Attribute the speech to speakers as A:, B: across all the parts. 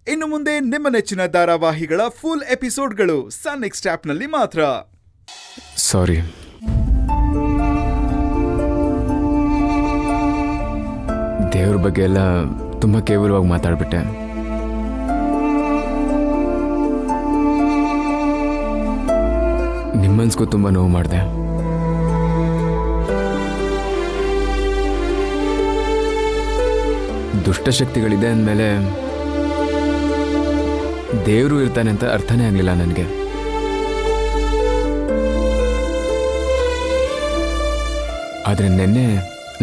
A: ಇನ್ನು ಮುಂದೆ ನಿಮ್ಮ ನೆಚ್ಚಿನ ಧಾರಾವಾಹಿಗಳ ಫುಲ್ ಎಪಿಸೋಡ್ಗಳು ಸನ್ ನೆಕ್ಸ್ಟ್ ಆಪ್ನಲ್ಲಿ ಮಾತ್ರ.
B: ಸಾರಿ. ದೇವ್ರ ಬಗ್ಗೆ ಎಲ್ಲ ತುಂಬ ಕೇವಲವಾಗಿ ಮಾತಾಡ್ಬಿಟ್ಟೆ. ನಿಮ್ಮನ್ಸ್ಗೂ ತುಂಬ ನೋವು ಮಾಡಿದೆ. ದುಷ್ಟಶಕ್ತಿಗಳಿದೆ ಅಂದಮೇಲೆ ದೇವರು ಇರ್ತಾನೆ ಅಂತ ಅರ್ಥನೇ ಆಗಲಿಲ್ಲ ನನಗೆ. ಆದರೆ ನಿನ್ನೆ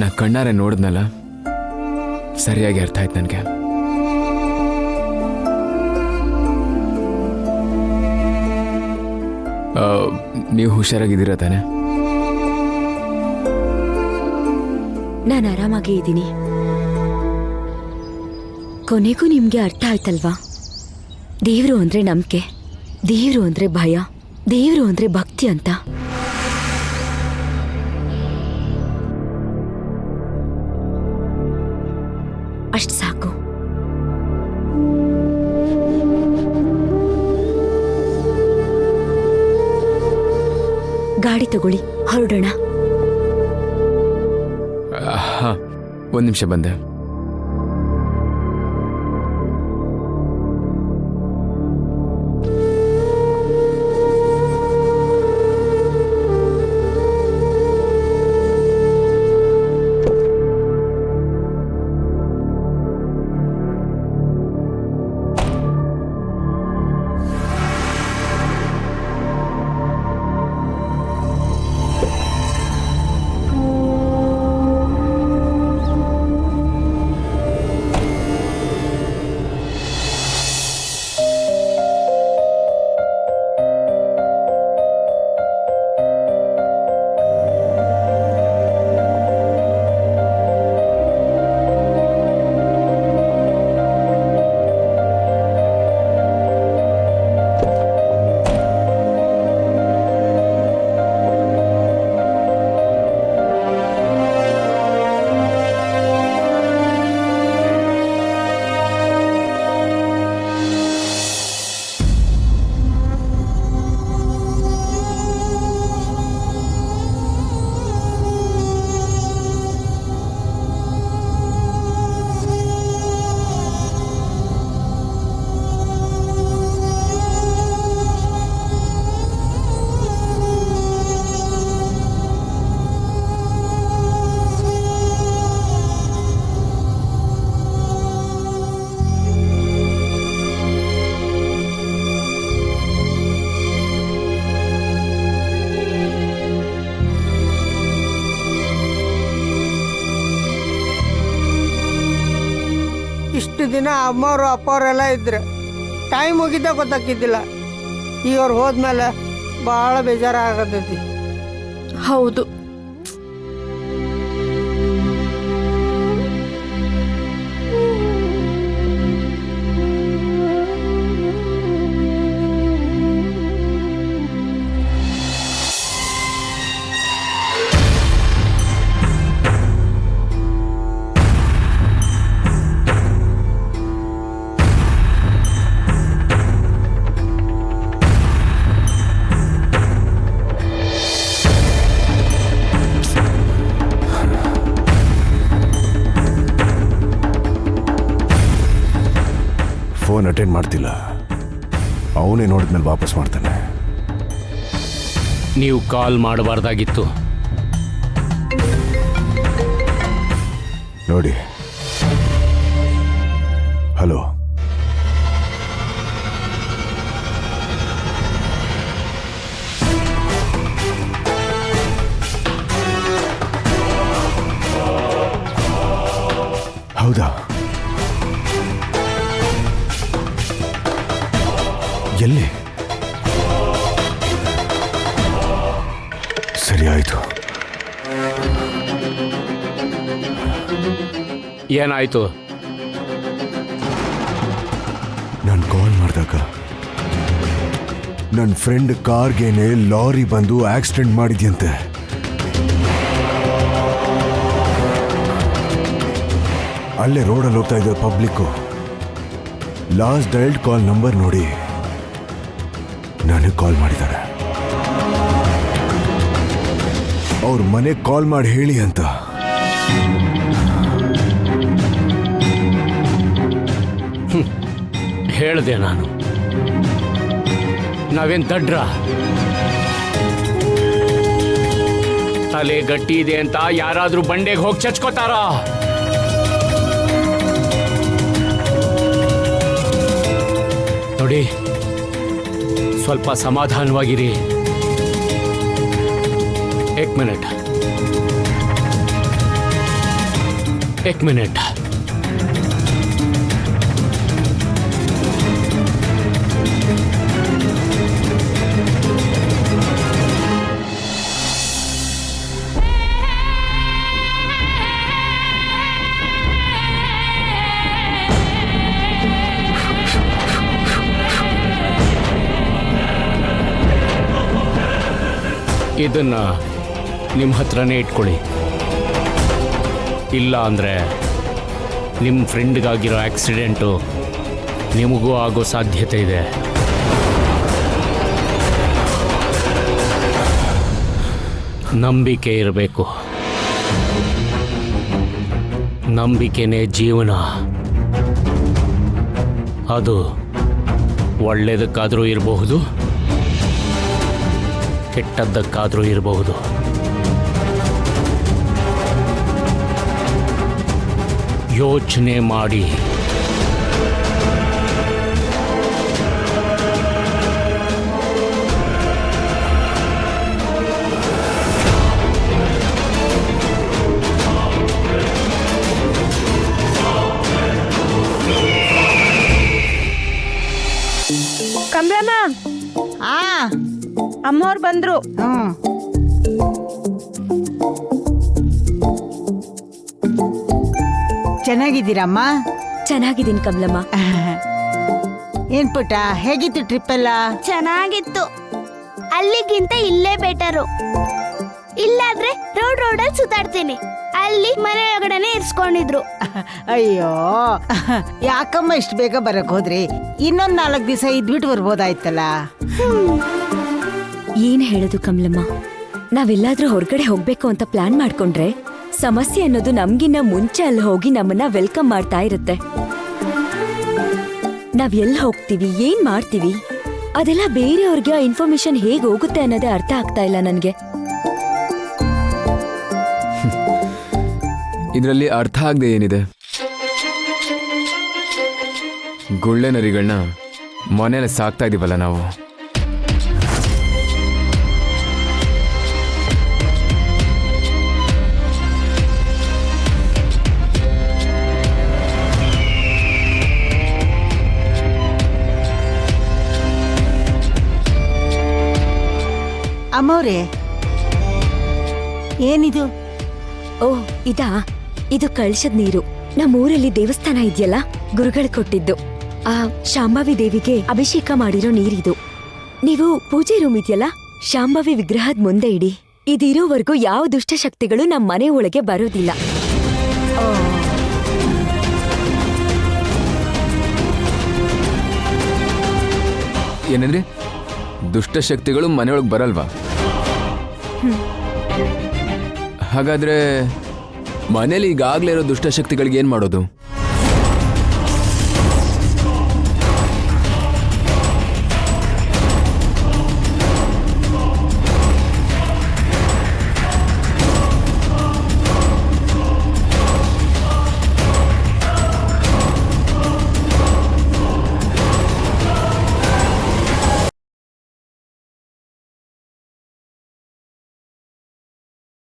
B: ನಾ ಕಣ್ಣಾರೆ ನೋಡಿದ್ನಲ್ಲ, ಸರಿಯಾಗಿ ಅರ್ಥ ಆಯ್ತು ನನಗೆ. ನೀವು ಹುಷಾರಾಗಿದ್ದೀರಾ ತಾನೆ?
C: ನಾನು ಆರಾಮಾಗೇ ಇದ್ದೀನಿ. ಕೊನೆಗೂ ನಿಮ್ಗೆ ಅರ್ಥ ಆಯ್ತಲ್ವಾ? ದೇವ್ರು ಅಂದ್ರೆ ನಂಬಿಕೆ, ದೇವ್ರು ಅಂದ್ರೆ ಭಯ, ದೇವ್ರು ಅಂದ್ರೆ ಭಕ್ತಿ ಅಂತ. ಅಷ್ಟು ಸಾಕು. ಗಾಡಿ ತಗೊಳ್ಳಿ, ಹೊರಡೋಣ.
B: ಹಾಂ, ಒಂದು ನಿಮಿಷ ಬಂದೆ.
D: ಇಷ್ಟು ದಿನ ಅಮ್ಮವರು ಅಪ್ಪವರೆಲ್ಲ ಇದ್ರು, ಟೈಮ್ ಮುಗಿದ ಗೊತ್ತಾಕಿದ್ದಿಲ್ಲ. ಈಗ ಅವ್ರು ಹೋದ್ಮೇಲೆ ಭಾಳ ಬೇಜಾರಾಗತೈತಿ.
C: ಹೌದು,
E: ಫೋನ್ ಅಟೆಂಡ್ ಮಾಡ್ತಿಲ್ಲ. ಅವನೇ ನೋಡಿದ್ಮೇಲೆ ವಾಪಸ್ ಮಾಡ್ತಾನೆ.
F: ನೀವು ಕಾಲ್ ಮಾಡಬಾರ್ದಾಗಿತ್ತು.
E: ನೋಡಿ, ಹಲೋ, ಹೌದಾ? ಎಲ್ಲಿ? ಸರಿ ಆಯ್ತು.
F: ಏನಾಯ್ತು?
E: ನಾನು ಕಾಲ್ ಮಾಡಿದಾಗ ನನ್ನ ಫ್ರೆಂಡ್ ಕಾರ್ಗೇನೆ ಲಾರಿ ಬಂದು ಆಕ್ಸಿಡೆಂಟ್ ಮಾಡಿದ್ಯಂತೆ. ಅಲ್ಲೇ ರೋಡಲ್ಲಿ ಹೋಗ್ತಾ ಇದ್ದ ಪಬ್ಲಿಕ್ಕು ಲಾಸ್ಟ್ ಡೈಲ್ಡ್ ಕಾಲ್ ನಂಬರ್ ನೋಡಿ ನನಗೆ ಕಾಲ್ ಮಾಡಿದ್ದಾರೆ. ಅವ್ರ ಮನೆಗೆ ಕಾಲ್ ಮಾಡಿ ಹೇಳಿ ಅಂತ.
F: ಹೇಳ್ದೆ ನಾನು. ನಾವೇನ್ ದಡ್ರ? ತಲೆ ಗಟ್ಟಿ ಇದೆ ಅಂತ ಯಾರಾದ್ರೂ ಬಂಡೆಗೆ ಹೋಗಿ ಚಚ್ಕೋತಾರ? ನೋಡಿ, ಸ್ವಲ್ಪ ಸಮಾಧಾನವಾಗಿರಿ. एक मिनट. ಇದನ್ನ ನಿಮ್ಮ ಹತ್ರನೇ ಇಟ್ಕೊಳ್ಳಿ. ಇಲ್ಲ ಅಂದರೆ ನಿಮ್ಮ ಫ್ರೆಂಡ್ಗಾಗಿರೋ ಆಕ್ಸಿಡೆಂಟು ನಿಮಗೂ ಆಗೋ ಸಾಧ್ಯತೆ ಇದೆ. ನಂಬಿಕೆ ಇರಬೇಕು. ನಂಬಿಕೆನೇ ಜೀವನ. ಅದು ಒಳ್ಳೆಯದಕ್ಕಾದರೂ ಇರಬಹುದು, ಕೆಟ್ಟದ್ದಕ್ಕಾದರೂ ಇರಬಹುದು. ಯೋಚನೆ ಮಾಡಿ.
G: ಕಮಲಮ್ಮ, ಅಮ್ಮವ್ರು ಬಂದ್ರು.
H: ಚೆನ್ನಾಗಿದ್ದೀರಮ್ಮ?
C: ಚೆನ್ನಾಗಿದ್ದೀನಿ ಕಮಲಮ್ಮ.
H: ಏನ್ ಪುಟ್ಟ, ಹೇಗಿತ್ತು ಟ್ರಿಪ್ ಎಲ್ಲ?
G: ಚೆನ್ನಾಗಿತ್ತು. ಅಲ್ಲಿಗಿಂತ ಇಲ್ಲೇ ಬೆಟರು. ಇಲ್ಲಾದ್ರೆ ರೋಡಲ್ಲಿ ಸುತ್ತಾಡ್ತೀನಿ. ಅಲ್ಲಿ ಮನೆ ಒಳಗಡೆನೆ ಇರ್ಸ್ಕೊಂಡಿದ್ರು.
H: ಅಯ್ಯೋ, ಯಾಕಮ್ಮ ಇಷ್ಟು ಬೇಗ ಬರಕ್ ಹೋದ್ರಿ? ಇನ್ನೊಂದ್ 4 ದಿವಸ ಇದ್ಬಿಟ್ಟು ಬರ್ಬೋದಾಯ್ತಲ್ಲ.
C: ಏನ್ ಹೇಳೋದು ಕಮಲಮ್ಮ, ನಾವೆಲ್ಲಾದ್ರೂ ಹೊರಗಡೆ ಹೋಗ್ಬೇಕು ಅಂತ ಪ್ಲಾನ್ ಮಾಡ್ಕೊಂಡ್ರೆ ಸಮಸ್ಯೆ ಅನ್ನೋದು ನಮ್ಗಿನ್ನ ಮುಂಚೆ ಅಲ್ಲಿ ಹೋಗಿ ನಮ್ಮನ್ನ ವೆಲ್ಕಮ್ ಮಾಡ್ತಾ ಇರುತ್ತೆ. ನಾವ್ ಎಲ್ಲಿ ಹೋಗ್ತೀವಿ, ಏನ್ ಮಾಡ್ತೀವಿ, ಅದೆಲ್ಲ ಬೇರೆಯವ್ರಿಗೆ ಆ ಇನ್ಫಾರ್ಮೇಶನ್ ಹೇಗ್ ಹೋಗುತ್ತೆ ಅನ್ನೋದೇ ಅರ್ಥ ಆಗ್ತಾ ಇಲ್ಲ ನನ್ಗೆ.
B: ಇದರಲ್ಲಿ ಅರ್ಥ ಆಗದೆ ಏನಿದೆ? ಗುಳ್ಳೆ ನರಿಗಳನ್ನ ಮನೇಲಿ ಸಾಕ್ತಾ ಇದೀವಲ್ಲ ನಾವು.
H: ಅಮ್ಮವ್ರೆ, ಏನಿದು?
C: ಓ, ಇದು ಕಳಶದ ನೀರು. ನಮ್ಮೂರಲ್ಲಿ ದೇವಸ್ಥಾನ ಇದೆಯಲ್ಲ, ಗುರುಗಳು ಕೊಟ್ಟಿದ್ದು. ಆ ಶಾಂಭವಿ ದೇವಿಗೆ ಅಭಿಷೇಕ ಮಾಡಿರೋ ನೀರಿದು. ನೀವು ಪೂಜೆ ರೂಮ್ ಇದೆಯಲ್ಲ, ಶಾಂಭವಿ ವಿಗ್ರಹದ ಮುಂದೆ ಇಡಿ. ಇದಿರೋವರೆಗೂ ಯಾವ ದುಷ್ಟಶಕ್ತಿಗಳು ನಮ್ಮ ಮನೆ ಒಳಗೆ ಬರೋದಿಲ್ಲ.
B: ಏನಂದ್ರೆ ದುಷ್ಟಶಕ್ತಿಗಳು ಮನೆಯೊಳಗೆ ಬರಲ್ವಾ? ಹಾಗಾದ್ರೆ ಮನೇಲಿ ಈಗಾಗಲೇ ಇರೋ ದುಷ್ಟಶಕ್ತಿಗಳಿಗೆ ಏನ್ ಮಾಡೋದು?